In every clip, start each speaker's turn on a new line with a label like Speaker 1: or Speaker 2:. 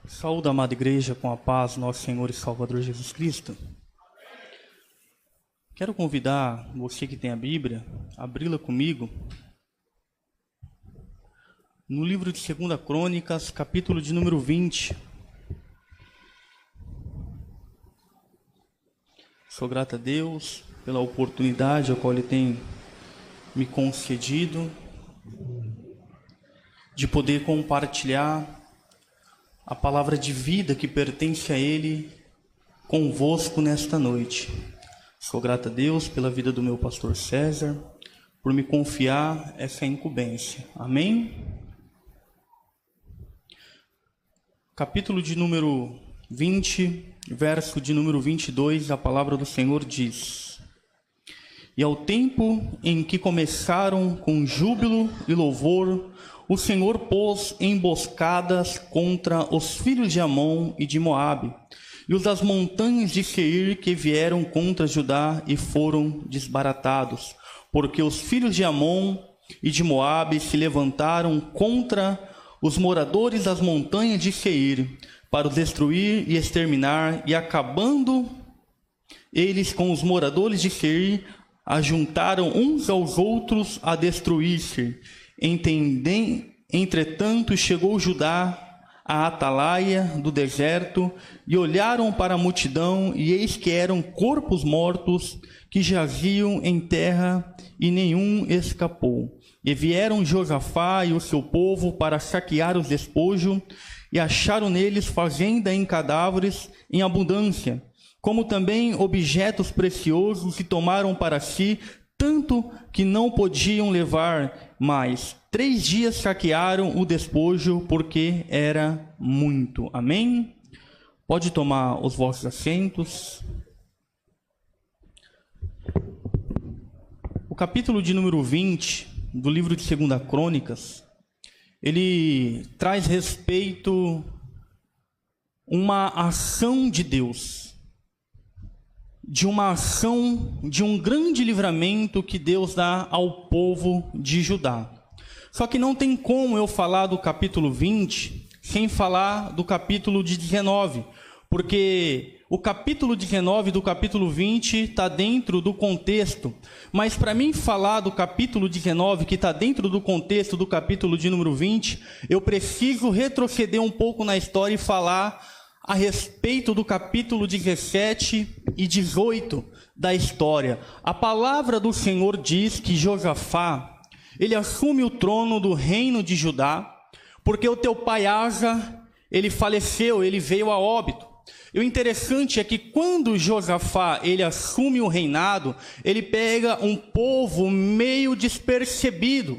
Speaker 1: Saúde, amada igreja, com a paz do nosso Senhor e Salvador Jesus Cristo. Quero convidar você que tem a Bíblia, a abri-la comigo no livro de 2 Crônicas, capítulo de número 20. Sou grato a Deus pela oportunidade a qual Ele tem me concedido de poder compartilhar a palavra de vida que pertence a Ele convosco nesta noite. Sou grato a Deus pela vida do meu pastor César, por me confiar essa incumbência. Amém? Capítulo de número 20, verso de número 22, a palavra do Senhor diz: E ao tempo em que começaram com júbilo e louvor, o Senhor pôs emboscadas contra os filhos de Amon e de Moabe, e os das montanhas de Seir que vieram contra Judá e foram desbaratados, porque os filhos de Amon e de Moabe se levantaram contra os moradores das montanhas de Seir, para os destruir e exterminar, e acabando eles com os moradores de Seir, ajuntaram uns aos outros a destruir-se. Entretanto, chegou Judá à atalaia do deserto, e olharam para a multidão, e eis que eram corpos mortos que jaziam em terra, e nenhum escapou. E vieram Josafá e o seu povo para saquear os despojos, e acharam neles fazenda em cadáveres em abundância, como também objetos preciosos, e tomaram para si tanto que não podiam levar mais. 3 dias saquearam o despojo, porque era muito. Amém? Pode tomar os vossos assentos. O capítulo de número 20 do livro de 2 Crônicas, ele traz respeito uma ação de Deus, de uma ação, de um grande livramento que Deus dá ao povo de Judá. Só que não tem como eu falar do capítulo 20 sem falar do capítulo de 19, porque o capítulo 19 do capítulo 20 está dentro do contexto, mas para mim falar do capítulo 19, que está dentro do contexto do capítulo de número 20, eu preciso retroceder um pouco na história e falar a respeito do capítulo 17 e 18 da história. A palavra do Senhor diz que Josafá, ele assume o trono do reino de Judá, porque o teu pai Asa, ele faleceu, ele veio a óbito. E o interessante é que quando Josafá, ele assume o reinado, ele pega um povo meio despercebido,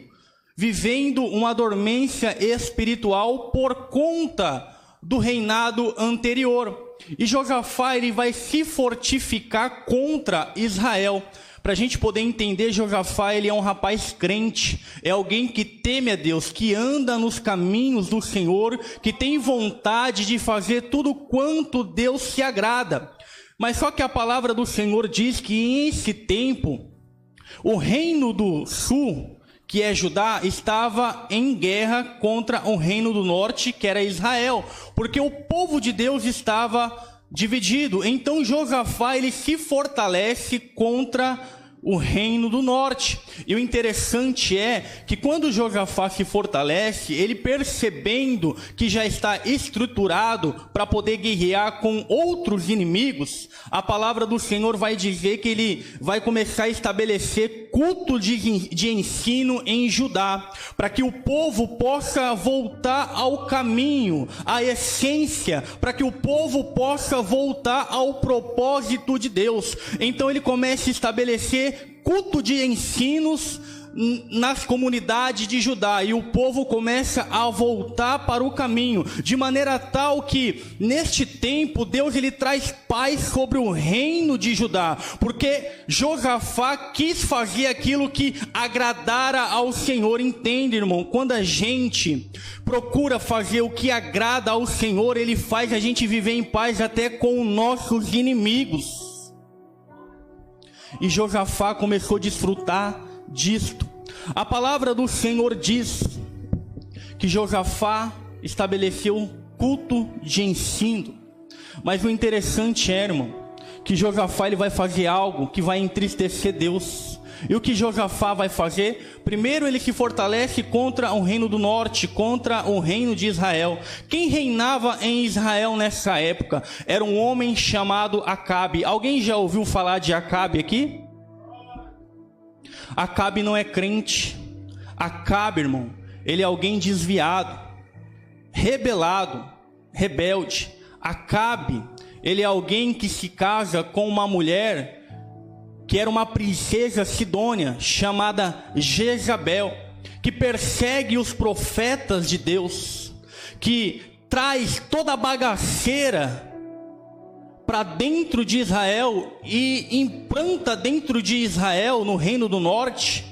Speaker 1: vivendo uma dormência espiritual por conta do reinado anterior. E Josafá, ele vai se fortificar contra Israel. Para a gente poder entender, Josafá, ele é um rapaz crente, é alguém que teme a Deus, que anda nos caminhos do Senhor, que tem vontade de fazer tudo quanto Deus se agrada. Mas só que a palavra do Senhor diz que em esse tempo, o reino do sul, que é Judá, estava em guerra contra o reino do norte, que era Israel, porque o povo de Deus estava dividido. Então Josafá, ele se fortalece contra o reino do norte. E o interessante é que quando Josafá se fortalece, ele percebendo que já está estruturado para poder guerrear com outros inimigos, a palavra do Senhor vai dizer que ele vai começar a estabelecer culto de ensino em Judá, para que o povo possa voltar ao caminho, à essência, para que o povo possa voltar ao propósito de Deus. Então ele começa a estabelecer culto de ensinos nas comunidades de Judá, e o povo começa a voltar para o caminho, de maneira tal que neste tempo Deus, ele traz paz sobre o reino de Judá, porque Josafá quis fazer aquilo que agradara ao Senhor. Entende, irmão? Quando a gente procura fazer o que agrada ao Senhor, ele faz a gente viver em paz até com os nossos inimigos. E Josafá começou a desfrutar disto. A palavra do Senhor diz que Josafá estabeleceu culto de ensino. Mas o interessante é, irmão, que Josafá ele vai fazer algo que vai entristecer Deus. E o que Josafá vai fazer? Primeiro, ele se fortalece contra o reino do norte, contra o reino de Israel. Quem reinava em Israel nessa época era um homem chamado Acabe. Alguém já ouviu falar de Acabe aqui? Acabe não é crente. Acabe, irmão, ele é alguém desviado, rebelado, rebelde. Acabe, ele é alguém que se casa com uma mulher que era uma princesa sidônia chamada Jezabel, que persegue os profetas de Deus, que traz toda a bagaceira para dentro de Israel e implanta dentro de Israel, no reino do norte,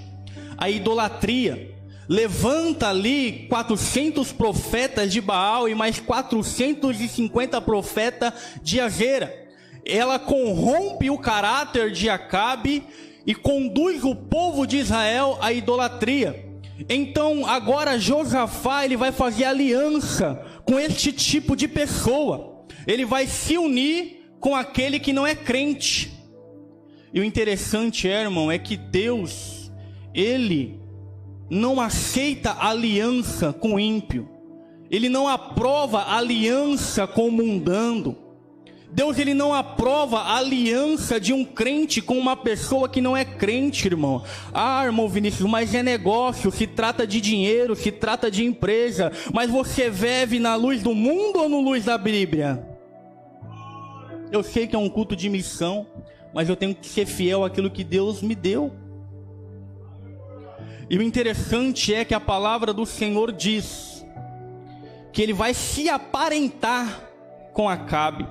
Speaker 1: a idolatria. Levanta ali 400 profetas de Baal e mais 450 profetas de Azera. Ela corrompe o caráter de Acabe e conduz o povo de Israel à idolatria. Então agora Josafá ele vai fazer aliança com este tipo de pessoa. Ele vai se unir com aquele que não é crente. E o interessante, irmão, é que Deus, ele não aceita aliança com o ímpio. Ele não aprova aliança com o mundano. Deus ele não aprova a aliança de um crente com uma pessoa que não é crente, irmão. Ah, irmão Vinícius, mas é negócio, se trata de dinheiro, se trata de empresa. Mas você vive na luz do mundo ou na luz da Bíblia? Eu sei que é um culto de missão, mas eu tenho que ser fiel àquilo que Deus me deu. E o interessante é que a palavra do Senhor diz que ele vai se aparentar com Acabe.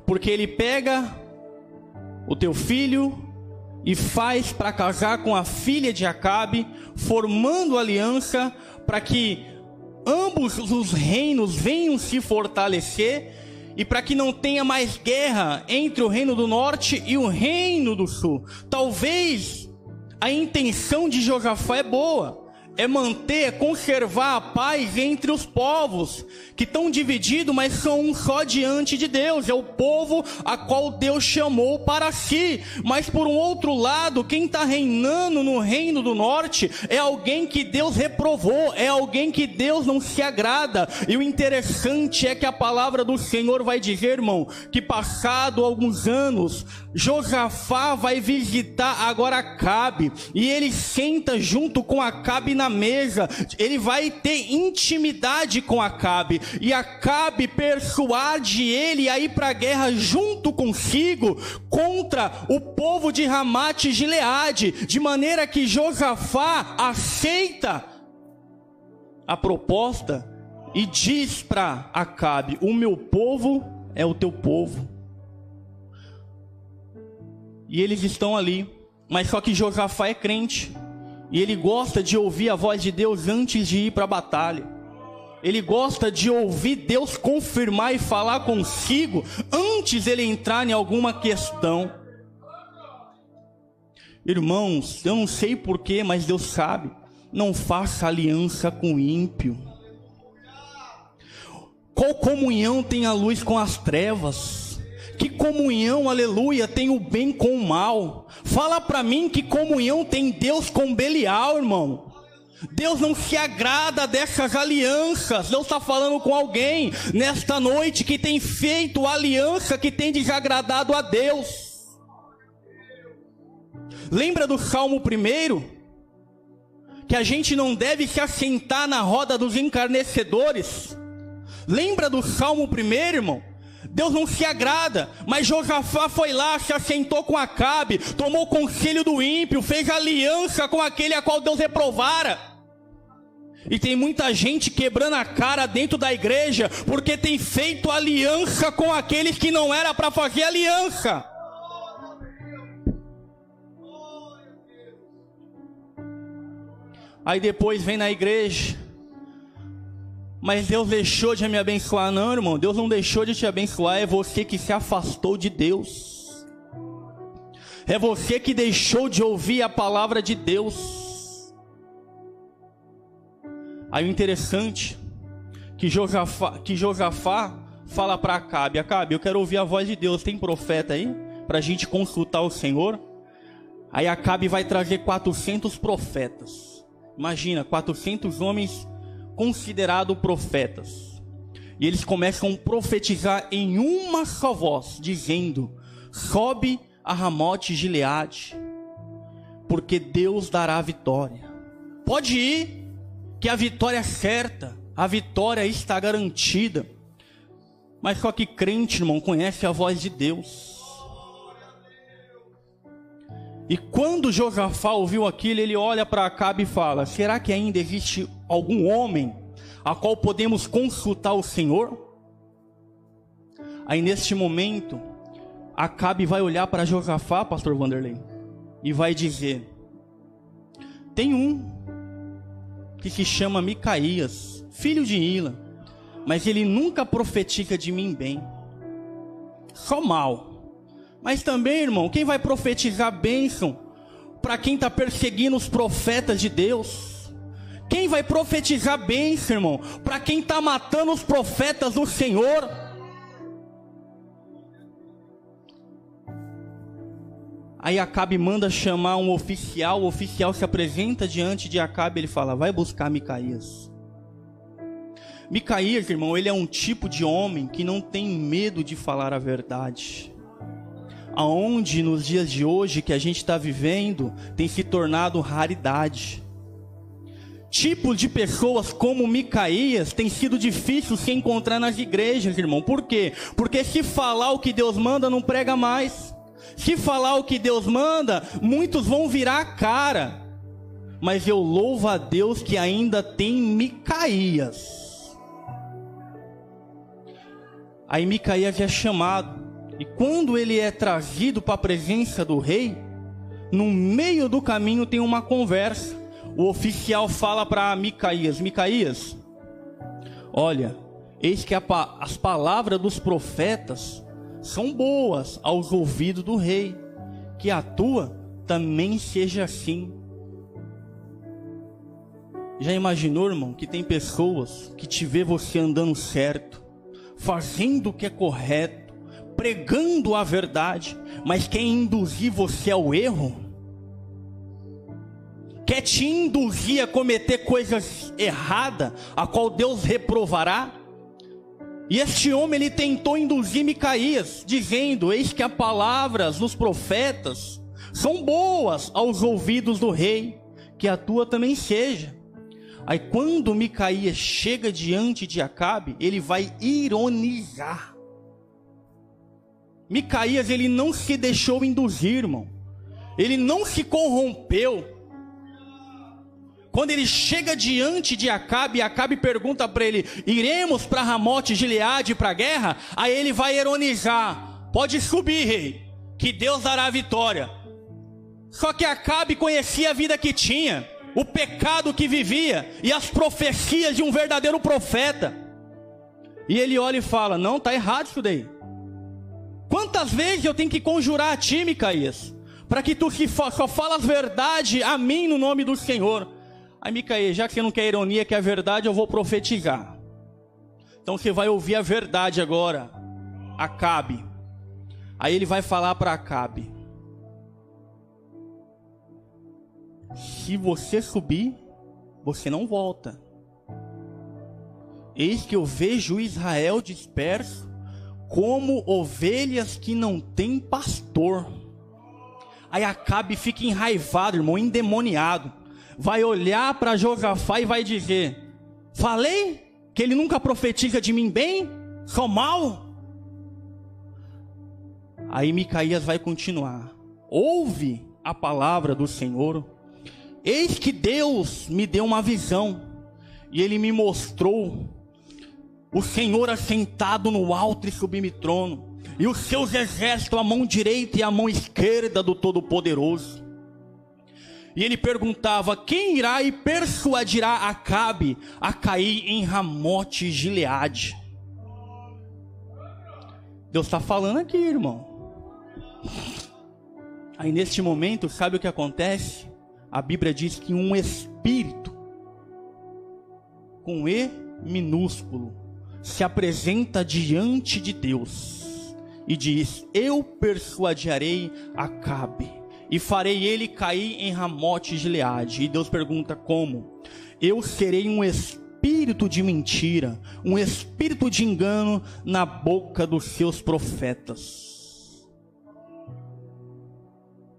Speaker 1: Porque ele pega o teu filho e faz para casar com a filha de Acabe, formando aliança para que ambos os reinos venham se fortalecer e para que não tenha mais guerra entre o reino do norte e o reino do sul. Talvez a intenção de Josafá é boa. É manter, é conservar a paz entre os povos que estão divididos, mas são um só diante de Deus. É o povo a qual Deus chamou para si. Mas por um outro lado, quem está reinando no reino do norte é alguém que Deus reprovou, é alguém que Deus não se agrada. E o interessante é que a palavra do Senhor vai dizer, irmão, que passado alguns anos, Josafá vai visitar agora Acabe, e ele senta junto com Acabe na mesa. Ele vai ter intimidade com Acabe, e Acabe persuade ele a ir para a guerra junto consigo contra o povo de Ramate Gileade, de maneira que Josafá aceita a proposta e diz para Acabe: o meu povo é o teu povo. E eles estão ali, mas só que Josafá é crente, e ele gosta de ouvir a voz de Deus antes de ir para a batalha. Ele gosta de ouvir Deus confirmar e falar consigo antes ele entrar em alguma questão. Irmãos, eu não sei porquê, mas Deus sabe. Não faça aliança com o ímpio. Qual comunhão tem a luz com as trevas? Que comunhão, aleluia, tem o bem com o mal? Fala para mim que comunhão tem Deus com Belial, irmão. Deus não se agrada dessas alianças. Deus está falando com alguém nesta noite que tem feito aliança que tem desagradado a Deus. Lembra do Salmo 1? Que a gente não deve se assentar na roda dos encarnecedores. Lembra do Salmo 1, irmão? Deus não se agrada, mas Josafá foi lá, se assentou com Acabe, tomou conselho do ímpio, fez aliança com aquele a qual Deus reprovara. E tem muita gente quebrando a cara dentro da igreja, porque tem feito aliança com aqueles que não era para fazer aliança. Aí depois vem na igreja: mas Deus deixou de me abençoar. Não, irmão, Deus não deixou de te abençoar. É você que se afastou de Deus. É você que deixou de ouvir a palavra de Deus. Aí o interessante, que Josafá fala para Acabe: Acabe, eu quero ouvir a voz de Deus, tem profeta aí para a gente consultar o Senhor? Aí Acabe vai trazer 400 profetas. Imagina, 400 homens considerados profetas. E eles começam a profetizar em uma só voz, dizendo: sobe a Ramote Gileade, porque Deus dará a vitória. Pode ir, que a vitória é certa, a vitória está garantida. Mas só que crente, irmão, conhece a voz de Deus. E quando Josafá ouviu aquilo, ele olha para Acabe e fala: será que ainda existe algum homem a qual podemos consultar o Senhor? Aí neste momento, Acabe vai olhar para Josafá, pastor Vanderlei, e vai dizer: tem um que se chama Micaías, filho de Ila, mas ele nunca profetiza de mim bem, só mal. Mas também, irmão, quem vai profetizar bênção para quem está perseguindo os profetas de Deus? Quem vai profetizar bênção, irmão, para quem está matando os profetas do Senhor? Aí Acabe manda chamar um oficial, o oficial se apresenta diante de Acabe, ele fala: vai buscar Micaías. Micaías, irmão, ele é um tipo de homem que não tem medo de falar a verdade. Aonde nos dias de hoje que a gente está vivendo tem se tornado raridade. Tipo de pessoas como Micaías tem sido difícil se encontrar nas igrejas, irmão. Por quê? Porque se falar o que Deus manda, não prega mais. Se falar o que Deus manda, muitos vão virar a cara. Mas eu louvo a Deus que ainda tem Micaías. Aí Micaías é chamado. E quando ele é trazido para a presença do rei, no meio do caminho tem uma conversa. O oficial fala para Micaías: Micaías, olha, eis que as palavras dos profetas são boas aos ouvidos do rei, que a tua também seja assim. Já imaginou, irmão, que tem pessoas que te vê você andando certo, fazendo o que é correto, pregando a verdade, mas quer induzir você ao erro? Quer te induzir a cometer coisas erradas, a qual Deus reprovará? E este homem, ele tentou induzir Micaías, dizendo: eis que as palavras dos profetas são boas aos ouvidos do rei, que a tua também seja. Aí quando Micaías chega diante de Acabe, ele vai ironizar. Micaías, ele não se deixou induzir, irmão. Ele não se corrompeu. Quando ele chega diante de Acabe, Acabe pergunta para ele: iremos para Ramote Gileade para a guerra? Aí ele vai ironizar: pode subir, rei, que Deus dará a vitória. Só que Acabe conhecia a vida que tinha, o pecado que vivia e as profecias de um verdadeiro profeta. E ele olha e fala: não, está errado isso daí. Quantas vezes eu tenho que conjurar a ti, Micaías, para que tu só falas verdade a mim no nome do Senhor? Aí Micaías: já que você não quer ironia, que é a verdade, eu vou profetizar. Então você vai ouvir a verdade agora, Acabe. Aí ele vai falar para Acabe: se você subir, você não volta. Eis que eu vejo Israel disperso, como ovelhas que não têm pastor. Aí Acabe fica enraivado, irmão, endemoniado. Vai olhar para Josafá e vai dizer: falei que ele nunca profetiza de mim bem, só mal. Aí Micaías vai continuar: ouve a palavra do Senhor. Eis que Deus me deu uma visão, e ele me mostrou o Senhor assentado no alto e sublime trono, e os seus exércitos, a mão direita e a mão esquerda do Todo-Poderoso. E ele perguntava: quem irá e persuadirá Acabe a cair em Ramote Gileade? Deus está falando aqui, irmão. Aí neste momento, sabe o que acontece? A Bíblia diz que um espírito, com E minúsculo se apresenta diante de Deus e diz: eu persuadirei Acabe e farei ele cair em Ramote Gileade. E Deus pergunta: como? Eu serei um espírito de mentira, um espírito de engano na boca dos seus profetas.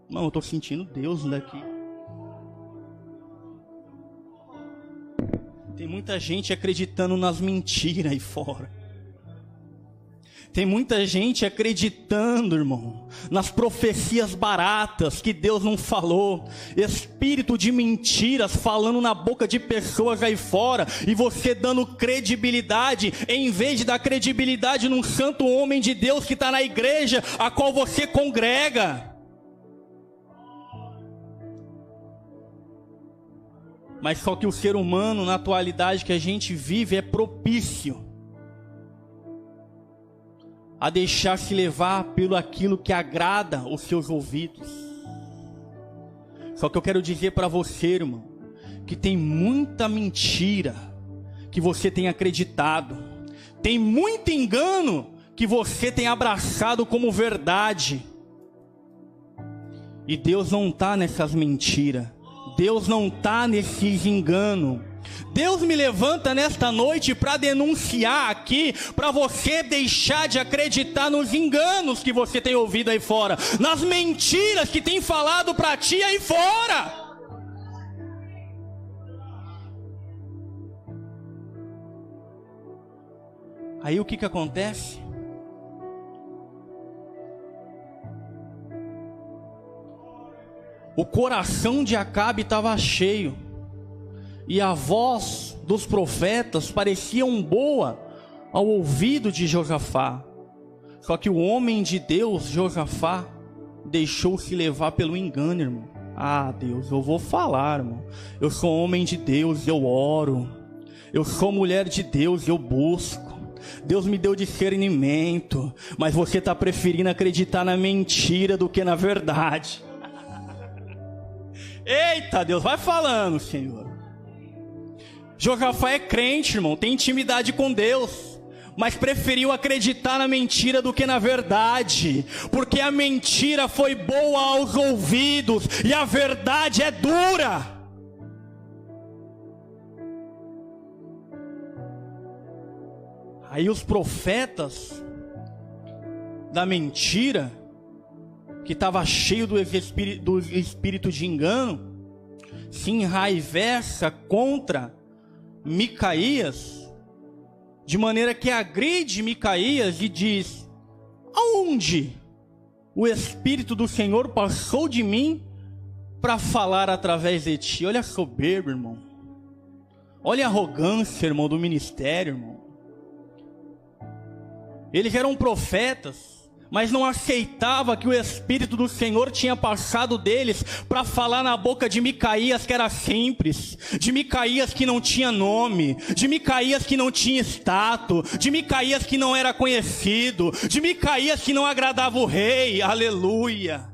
Speaker 1: Não, eu estou sentindo Deus daqui. Tem muita gente acreditando nas mentiras aí fora. Tem muita gente acreditando, irmão, nas profecias baratas que Deus não falou. Espírito de mentiras falando na boca de pessoas aí fora. E você dando credibilidade, em vez de dar credibilidade num santo homem de Deus que está na igreja, a qual você congrega. Mas só que o ser humano, na atualidade que a gente vive, é propício a deixar-se levar pelo aquilo que agrada os seus ouvidos. Só que eu quero dizer para você, irmão, que tem muita mentira que você tem acreditado, tem muito engano que você tem abraçado como verdade. E Deus não está nessas mentiras, Deus não está nesses enganos. Deus me levanta nesta noite para denunciar aqui, para você deixar de acreditar nos enganos que você tem ouvido aí fora, nas mentiras que tem falado para ti aí fora. Aí o que acontece? O coração de Acabe estava cheio, e a voz dos profetas parecia boa ao ouvido de Josafá. Só que o homem de Deus, Josafá, deixou-se levar pelo engano, irmão. Ah, Deus, eu vou falar, irmão. Eu sou homem de Deus, eu oro. Eu sou mulher de Deus, eu busco. Deus me deu discernimento, mas você está preferindo acreditar na mentira do que na verdade. Eita, Deus, vai falando, Senhor. Josafá é crente, irmão, tem intimidade com Deus, mas preferiu acreditar na mentira do que na verdade, porque a mentira foi boa aos ouvidos e a verdade é dura. Aí os profetas da mentira, que estava cheio do espírito de engano, se enraivessa contra Micaías, de maneira que agride Micaías e diz: aonde o Espírito do Senhor passou de mim para falar através de ti? Olha a soberba, irmão. Olha a arrogância, irmão, do ministério, irmão. Eles eram profetas, mas não aceitava que o Espírito do Senhor tinha passado deles para falar na boca de Micaías, que era simples, de Micaías que não tinha nome, de Micaías que não tinha status, de Micaías que não era conhecido, de Micaías que não agradava o rei. Aleluia.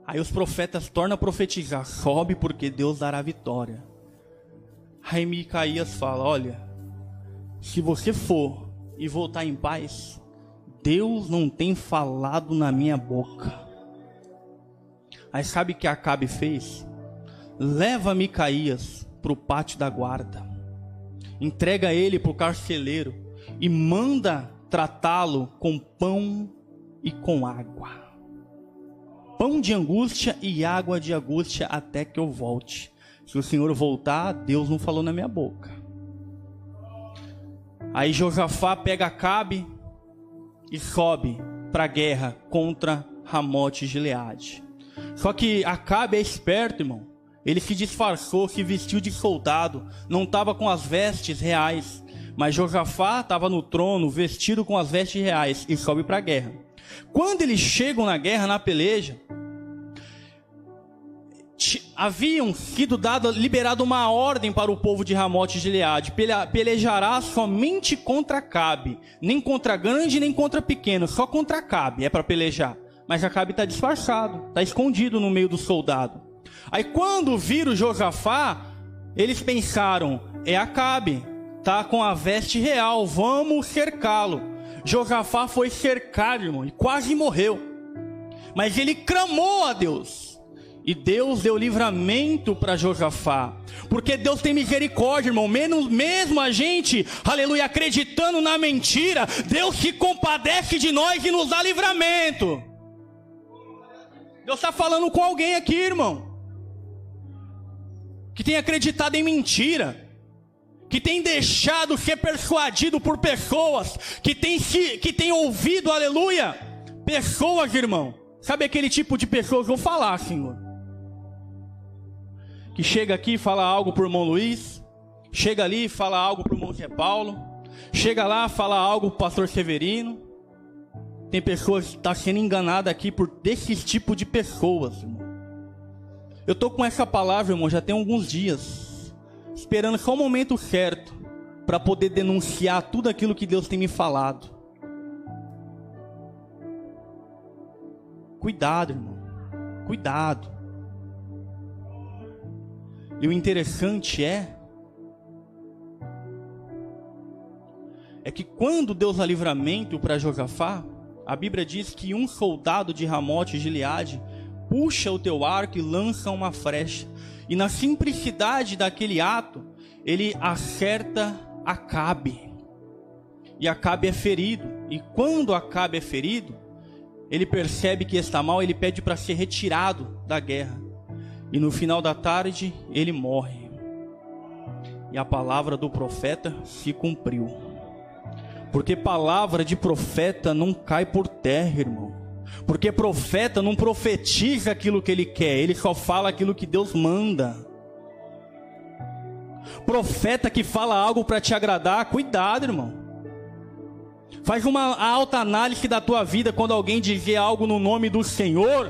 Speaker 1: Aí os profetas tornam a profetizar: sobe, porque Deus dará vitória. Aí Micaías fala: olha, se você for e voltar em paz, Deus não tem falado na minha boca. Aí sabe o que Acabe fez? Leva Micaías para o pátio da guarda, entrega ele para o carceleiro e manda tratá-lo com pão e com água. Pão de angústia e água de angústia até que eu volte. Se o Senhor voltar, Deus não falou na minha boca. Aí Josafá pega Acabe e sobe para a guerra contra Ramote Gileade. Só que Acabe é esperto, irmão. Ele se disfarçou, se vestiu de soldado, não estava com as vestes reais. Mas Josafá estava no trono, vestido com as vestes reais, e sobe para a guerra. Quando eles chegam na guerra, na peleja, haviam sido liberado uma ordem para o povo de Ramote Gileade: pelejará somente contra Acabe, nem contra grande nem contra pequeno, só contra Acabe é para pelejar. Mas Acabe está disfarçado, está escondido no meio do soldado. Aí quando viram Josafá, eles pensaram, é Acabe, tá com a veste real, vamos cercá-lo. Josafá foi cercado, irmão, e quase morreu. Mas ele clamou a Deus. E Deus deu livramento para Josafá. Porque Deus tem misericórdia, irmão. Mesmo a gente, aleluia, acreditando na mentira, Deus se compadece de nós e nos dá livramento. Deus está falando com alguém aqui, irmão, que tem acreditado em mentira, que tem deixado ser persuadido por pessoas, que tem ouvido, aleluia, pessoas, irmão. Sabe aquele tipo de pessoas, vou falar, Senhor, que chega aqui e fala algo pro irmão Luiz, chega ali e fala algo pro irmão Zé Paulo, chega lá e fala algo pro pastor Severino. Tem pessoas que estão sendo enganadas aqui por desse tipo de pessoas, irmão. Eu estou com essa palavra, irmão, já tem alguns dias, esperando só o momento certo para poder denunciar tudo aquilo que Deus tem me falado. Cuidado, irmão, cuidado. E o interessante é que quando Deus dá livramento para Josafá, a Bíblia diz que um soldado de Ramote Gileade puxa o teu arco e lança uma flecha. E na simplicidade daquele ato, ele acerta Acabe. E Acabe é ferido. E quando Acabe é ferido, ele percebe que está mal, ele pede para ser retirado da guerra. E no final da tarde, ele morre. E a palavra do profeta se cumpriu. Porque palavra de profeta não cai por terra, irmão. Porque profeta não profetiza aquilo que ele quer, ele só fala aquilo que Deus manda. Profeta que fala algo para te agradar, cuidado, irmão. Faz uma alta análise da tua vida quando alguém dizer algo no nome do Senhor,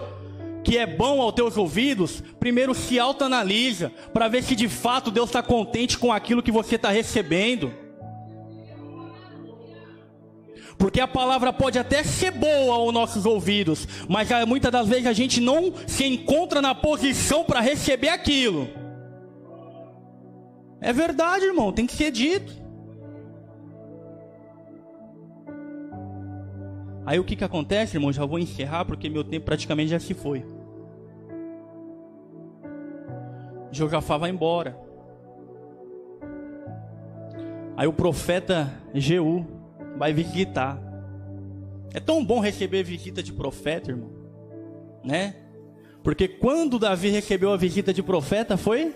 Speaker 1: que é bom aos teus ouvidos. Primeiro se autoanalisa, para ver se de fato Deus está contente com aquilo que você está recebendo. Porque a palavra pode até ser boa aos nossos ouvidos, mas muitas das vezes a gente não se encontra na posição para receber aquilo. É verdade, irmão, tem que ser dito. Aí o que acontece, irmão? Já vou encerrar porque meu tempo praticamente já se foi. Josafá vai embora. Aí o profeta Jeú vai visitar. É tão bom receber visita de profeta, irmão, né? Porque quando Davi recebeu a visita de profeta foi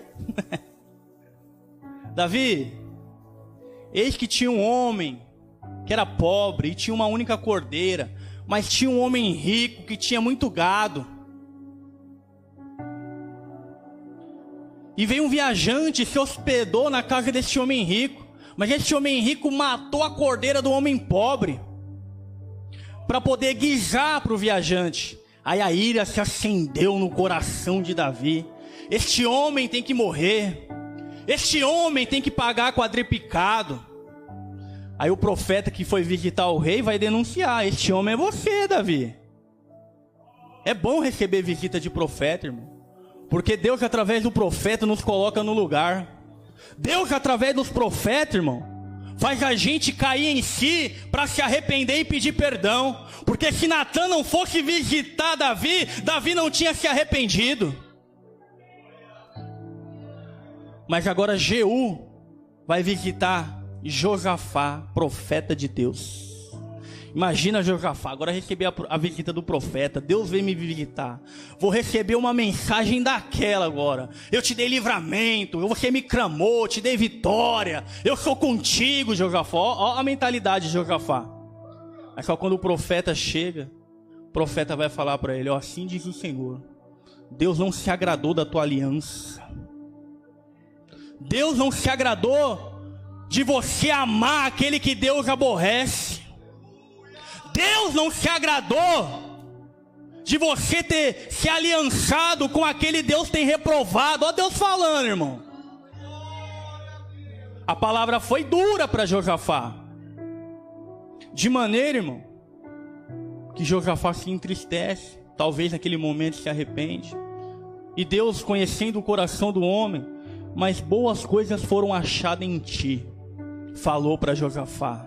Speaker 1: Davi, eis que tinha um homem que era pobre e tinha uma única cordeira, mas tinha um homem rico que tinha muito gado. E veio um viajante e se hospedou na casa desse homem rico. Mas esse homem rico matou a cordeira do homem pobre para poder guisar para o viajante. Aí a ira se acendeu no coração de Davi. Este homem tem que morrer. Este homem tem que pagar quadriplicado. Aí o profeta que foi visitar o rei vai denunciar. Este homem é você, Davi. É bom receber visita de profeta, irmão. Porque Deus, através do profeta, nos coloca no lugar. Deus, através dos profetas, irmão, faz a gente cair em si para se arrepender e pedir perdão. Porque se Natan não fosse visitar Davi, Davi não tinha se arrependido. Mas agora Jeú vai visitar Josafá, profeta de Deus. Imagina Josafá, agora receber a visita do profeta. Deus veio me visitar. Vou receber uma mensagem daquela agora. Eu te dei livramento, você me clamou, te dei vitória. Eu sou contigo, Josafá. Ó a mentalidade de Josafá. Mas só quando o profeta chega, o profeta vai falar para ele, ó, assim diz o Senhor. Deus não se agradou da tua aliança. Deus não se agradou de você amar aquele que Deus aborrece. Deus não se agradou de você ter se aliançado com aquele Deus tem reprovado. Ó Deus falando, irmão. A palavra foi dura para Josafá. De maneira, irmão, que Josafá se entristece. Talvez naquele momento se arrepende. E Deus, conhecendo o coração do homem, mas boas coisas foram achadas em ti, falou para Josafá.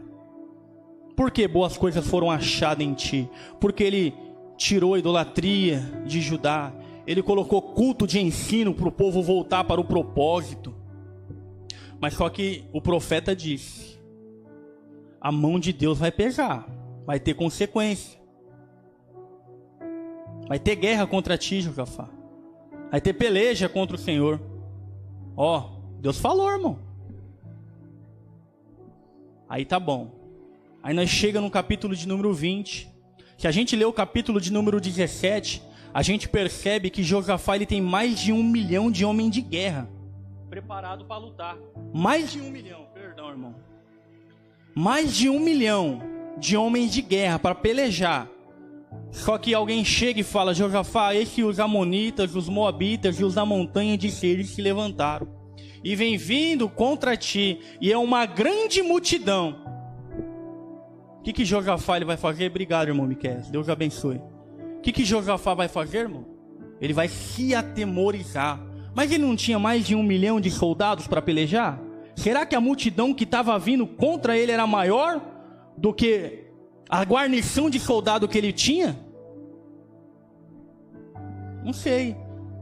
Speaker 1: Por que boas coisas foram achadas em ti? Porque ele tirou a idolatria de Judá, ele colocou culto de ensino para o povo voltar para o propósito. Mas só que o profeta disse: a mão de Deus vai pesar, vai ter consequência. Vai ter guerra contra ti, Josafá. Vai ter peleja contra o Senhor. Ó, Deus falou, irmão. Aí tá bom. Aí nós chegamos no capítulo de número 20. Se a gente lê o capítulo de número 17, a gente percebe que Josafá ele tem mais de 1 milhão de homens de guerra preparado para lutar. Mais de 1 milhão, perdão, irmão. Mais de 1 milhão de homens de guerra para pelejar. Só que alguém chega e fala: Josafá, esses os amonitas, os moabitas e os da montanha de Seir se levantaram e vem vindo contra ti, e é uma grande multidão. O que Josafá ele vai fazer? Obrigado, irmão Miqueias, Deus abençoe. O que Josafá vai fazer, irmão? Ele vai se atemorizar. Mas ele não tinha mais de 1 milhão de soldados para pelejar? Será que a multidão que estava vindo contra ele era maior do que a guarnição de soldado que ele tinha? Não sei.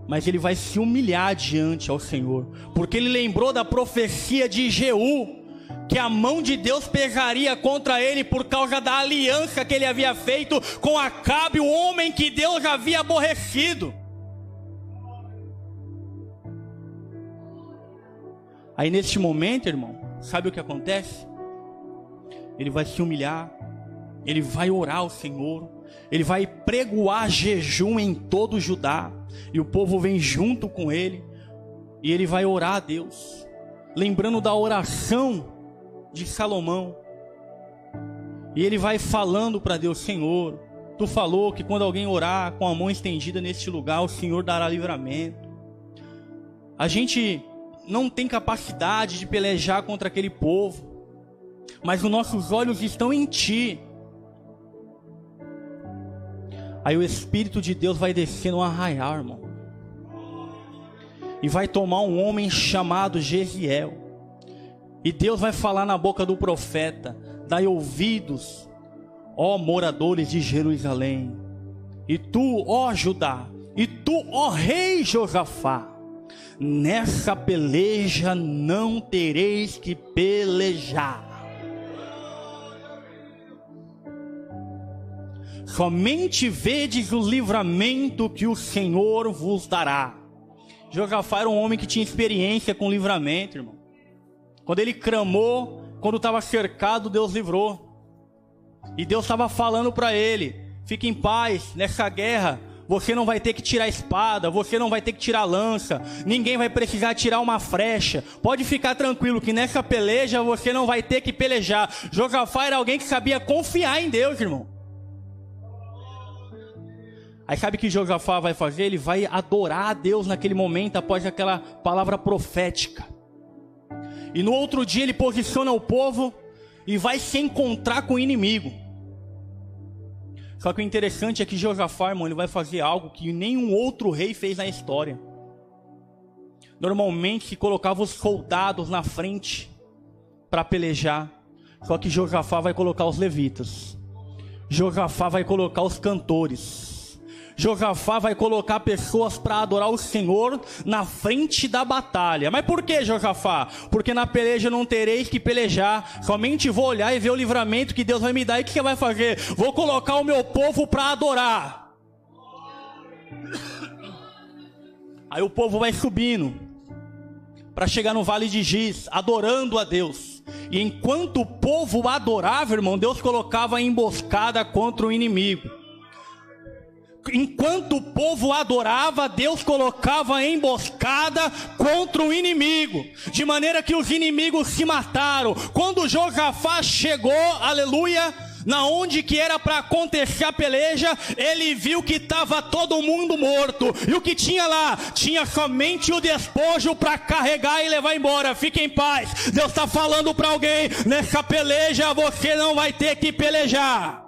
Speaker 1: Mas ele vai se humilhar diante ao Senhor, porque ele lembrou da profecia de Jeú, que a mão de Deus pesaria contra ele por causa da aliança que ele havia feito com Acabe, o homem que Deus havia aborrecido. Aí neste momento, irmão, sabe o que acontece? Ele vai se humilhar, ele vai orar ao Senhor, ele vai pregoar jejum em todo Judá, e o povo vem junto com ele, e ele vai orar a Deus, lembrando da oração de Salomão, e ele vai falando para Deus: Senhor, tu falou que quando alguém orar com a mão estendida neste lugar, o Senhor dará livramento. A gente não tem capacidade de pelejar contra aquele povo, mas os nossos olhos estão em ti. Aí o Espírito de Deus vai descer no arraial, irmão, e vai tomar um homem chamado Jeziel, e Deus vai falar na boca do profeta: dai ouvidos, ó moradores de Jerusalém, e tu, ó Judá, e tu, ó rei Josafá, nessa peleja não tereis que pelejar. Somente vedes o livramento que o Senhor vos dará. Josafá era um homem que tinha experiência com livramento, irmão. Quando ele clamou, quando estava cercado, Deus livrou. E Deus estava falando para ele: fique em paz, nessa guerra você não vai ter que tirar a espada, você não vai ter que tirar a lança, ninguém vai precisar tirar uma flecha. Pode ficar tranquilo que nessa peleja você não vai ter que pelejar. Josafá era alguém que sabia confiar em Deus, irmão. Aí sabe o que Josafá vai fazer? Ele vai adorar a Deus naquele momento, após aquela palavra profética. E no outro dia ele posiciona o povo e vai se encontrar com o inimigo. Só que o interessante é que Josafá, irmão, ele vai fazer algo que nenhum outro rei fez na história. Normalmente se colocava os soldados na frente para pelejar. Só que Josafá vai colocar os levitas. Josafá vai colocar os cantores. Josafá vai colocar pessoas para adorar o Senhor na frente da batalha. Mas por que, Josafá? Porque na peleja não tereis que pelejar, somente vou olhar e ver o livramento que Deus vai me dar. E o que você vai fazer? Vou colocar o meu povo para adorar. Aí o povo vai subindo para chegar no vale de Giz, adorando a Deus. E enquanto o povo adorava, irmão, Deus colocava a emboscada contra o inimigo. Enquanto o povo adorava, Deus colocava a emboscada contra o inimigo, de maneira que os inimigos se mataram. Quando Josafá chegou, aleluia, na onde que era para acontecer a peleja, ele viu que estava todo mundo morto, e o que tinha lá? Tinha somente o despojo para carregar e levar embora. Fique em paz, Deus está falando para alguém: nessa peleja você não vai ter que pelejar.